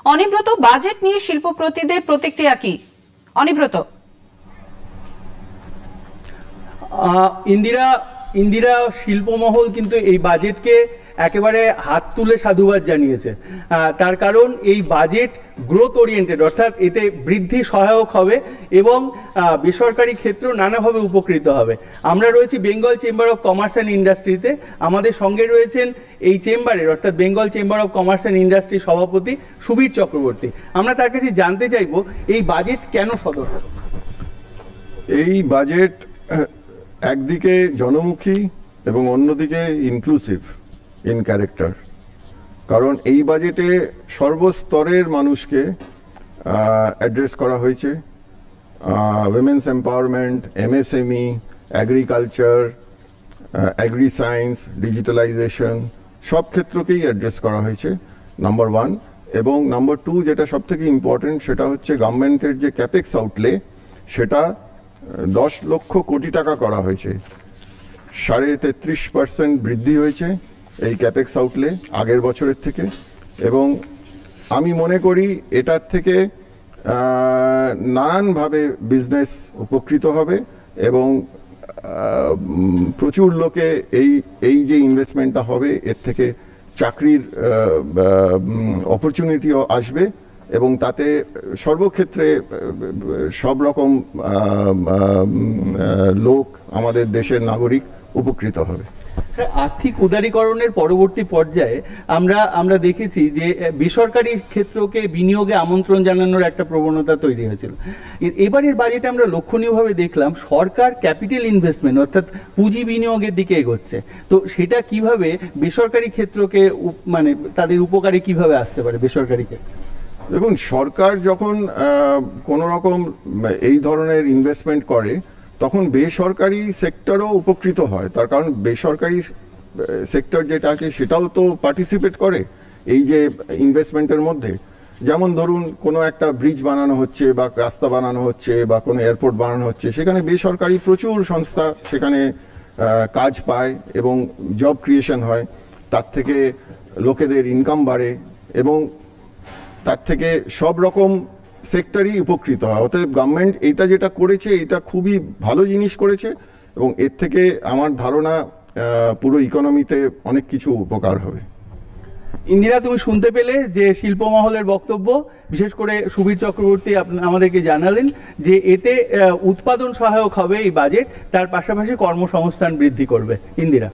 অনিব্রত, budget নিয়ে শিল্পপতিদের প্রতিক্রিয়া কি? অনিব্রত। ইন্দিরা শিল্পমহল কিন্তু এই বাজেটকে একেবারে হাত তুলে সাধুবাদ জানিয়েছে। তার কারণ এই বাজেট গ্রোথ ওরিয়েন্টেড, অর্থাৎ এতে বৃদ্ধি সহায়ক হবে এবং বেসরকারি ক্ষেত্র নানাভাবে উপকৃত হবে। আমরা রয়েছি Bengal chamber of commerce and ইন্ডাস্ট্রিতে। আমাদের সঙ্গে রয়েছেন এই চেম্বারের অর্থাৎ Bengal chamber of commerce and industry সভাপতি সুবীর চক্রবর্তী। আমরা তার কাছে জানতে চাইব এই বাজেট কেন সদর্থক। এই বাজেট একদিকে জনমুখী এবং অন্যদিকে ইনক্লুসিভ ইন ক্যারেক্টার, কারণ এই বাজেটে সর্বস্তরের মানুষকে অ্যাড্রেস করা হয়েছে। Women's empowerment, MSME, agriculture, agri science, digitalisation, সব ক্ষেত্রকেই অ্যাড্রেস করা হয়েছে, নাম্বার ওয়ান। এবং নাম্বার টু, যেটা সব থেকে ইম্পর্টেন্ট, সেটা হচ্ছে গভর্নমেন্টের যে ক্যাপেক্স আউটলে সেটা 10 লক্ষ কোটি টাকা করা হয়েছে। 33.5% বৃদ্ধি হয়েছে এই ক্যাপেক্স আউটলে আগের বছরের থেকে। এবং আমি মনে করি এটার থেকে নানানভাবে বিজনেস উপকৃত হবে এবং প্রচুর লোকে এই যে ইনভেস্টমেন্টটা হবে এর থেকে চাকরির অপরচুনিটিও আসবে এবং তাতে সর্বক্ষেত্রে সব রকম লোক, আমাদের দেশের নাগরিক উপকৃত হবে। আর্থিক উদারীকরণের পরবর্তী পর্যায়ে আমরা দেখেছি যে বেসরকারি ক্ষেত্রকে বিনিয়োগে আমন্ত্রণ জানানোর একটা প্রবণতা তৈরি হয়েছিল। এবারের বাজেটে আমরা লক্ষণীয়ভাবে দেখলাম সরকার ক্যাপিটাল ইনভেস্টমেন্ট অর্থাৎ পুঁজি বিনিয়োগের দিকে এগোচ্ছে। তো সেটা কিভাবে বেসরকারি ক্ষেত্রকে মানে তাদের উপকারে কিভাবে আসতে পারে বেসরকারি ক্ষেত্রে? দেখুন, সরকার যখন কোনো রকম এই ধরনের ইনভেস্টমেন্ট করে তখন বেসরকারি সেক্টরও উপকৃত হয়। তার কারণ বেসরকারি সেক্টর যেটা আছে সেটাও তো পার্টিসিপেট করে এই যে ইনভেস্টমেন্টের মধ্যে। যেমন ধরুন কোনো একটা ব্রিজ বানানো হচ্ছে বা রাস্তা বানানো হচ্ছে বা কোনো এয়ারপোর্ট বানানো হচ্ছে, সেখানে বেসরকারি প্রচুর সংস্থা সেখানে কাজ পায় এবং জব ক্রিয়েশন হয়, তার থেকে লোকেদের ইনকাম বাড়ে এবং তার থেকে সব রকম সেক্টরই উপকৃত হয়। অতএব গভর্নমেন্ট এটা যেটা করেছে এটা খুবই ভালো জিনিস করেছে এবং এর থেকে আমার ধারণা পুরো ইকোনমিতে অনেক কিছু উপকার হবে। ইন্দিরা, তুমি শুনতে পেলে যে শিল্পমহলের বক্তব্য, বিশেষ করে সুবীর চক্রবর্তী আমাদেরকে জানালেন যে এতে উৎপাদন সহায়ক হবে এই বাজেট, তার পাশাপাশি কর্মসংস্থান বৃদ্ধি করবে। ইন্দিরা।